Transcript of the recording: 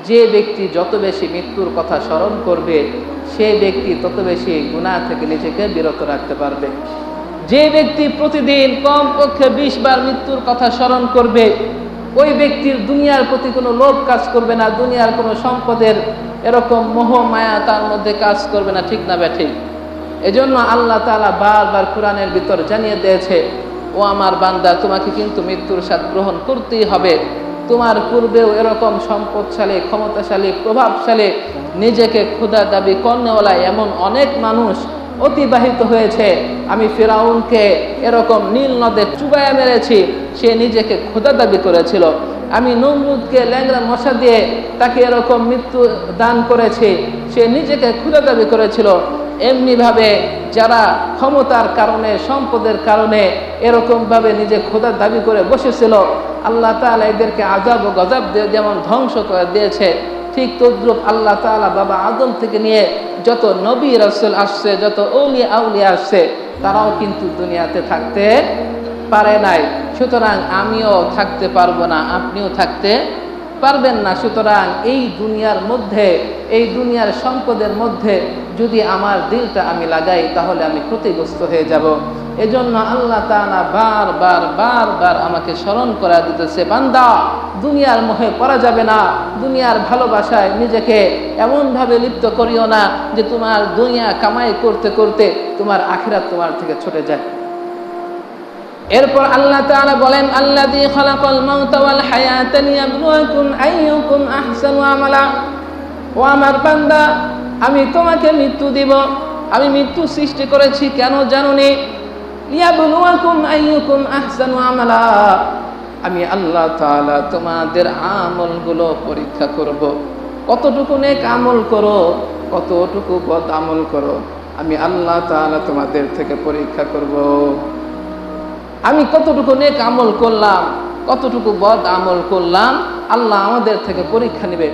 যে ব্যক্তি যত বেশি মৃত্যুর কথা স্মরণ করবে সেই ব্যক্তি তত বেশি গুনাহ থেকে নিজেকে বিরত রাখতে পারবে। যে ব্যক্তি প্রতিদিন কমপক্ষে 20 বার মৃত্যুর কথা স্মরণ করবে ওই ব্যক্তির দুনিয়ার প্রতি কোনো লোভ কাজ করবে না, দুনিয়ার কোনো সম্পদের এরকম মোহ মায়া তার মধ্যে কাজ করবে না, ঠিক না ব্যাঠিক? এজন্য আল্লাহ তাআলা বারবার কোরআনের ভিতর জানিয়ে দিয়েছে, ও আমার বান্দা, তোমাকে কিন্তু মৃত্যুর স্বাদ গ্রহণ করতেই হবে। তোমার পূর্বেও এরকম সম্পদশালী, ক্ষমতাশালী, প্রভাবশালী, নিজেকে খোদা দাবি কর্নেওয়ালা এমন অনেক মানুষ অতিবাহিত হয়েছে। আমি ফিরাউনকে এরকম নীল নদে চুবাইয়া মেরেছি, সে নিজেকে খোদা দাবি করেছিল। আমি নমরুদকে ল্যাংড়া মশা দিয়ে তাকে এরকম মৃত্যু দান করেছি, সে নিজেকে খোদা দাবি করেছিল। এমনিভাবে যারা ক্ষমতার কারণে, সম্পদের কারণে এরকমভাবে নিজে খোদা দাবি করে বসেছিল, আল্লাহ তাআলা এদেরকে আযাব ও গজব দিয়ে যেমন ধ্বংস করে দিয়েছে, ঠিক তদ্রূপ আল্লাহ তাআলা বাবা আদম থেকে নিয়ে যত নবী রাসূল আসছে, যত আউলিয়া আউলিয়া আসছে, তারাও কিন্তু দুনিয়াতে থাকতে পারে নাই। সুতরাং আমিও থাকতে পারবো না, আপনিও থাকতে পারবেন না। সুতরাং এই দুনিয়ার মধ্যে, এই দুনিয়ার সম্পদের মধ্যে যদি আমার দিলটা আমি লাগাই তাহলে আমি ক্ষতিগ্রস্ত হয়ে যাব। এজন্য আল্লাহ তাআলা বারবার আমাকে স্মরণ করা দিতেছে, বান্দা, দুনিয়ার মোহে পড়া যাবে না, দুনিয়ার ভালোবাসায় নিজেকে এমনভাবে লিপ্ত করিও না যে তোমার দুনিয়া কামাই করতে করতে তোমার আখিরাত তোমার থেকে ছুটে যায়। এরপর আল্লাহ তাআলা বলেন, আল্লাযী খালাকাল মাউতা ওয়াল হায়াতা লিয়াবলুয়াকুম আইয়ুকুম আহসানু আমালা। ও আমার বান্দা, আমি তোমাকে মৃত্যু দিব। আমি মৃত্যু সৃষ্টি করেছি কেন জানোনি? লিয়াবলুয়াকুম আইয়ুকুম আহসানু আমালা। আমি আল্লাহ তাআলা তোমাদের আমলগুলো পরীক্ষা করব। কতটুকু নেক আমল করো, কতটুকু বদ আমল করো, আমি আল্লাহ তাআলা তোমাদের থেকে পরীক্ষা করব। আমি কতটুকু নেক আমল করলাম, কতটুকু বদ আমল করলাম, আল্লাহ আমাদের থেকে পরীক্ষা নেবে।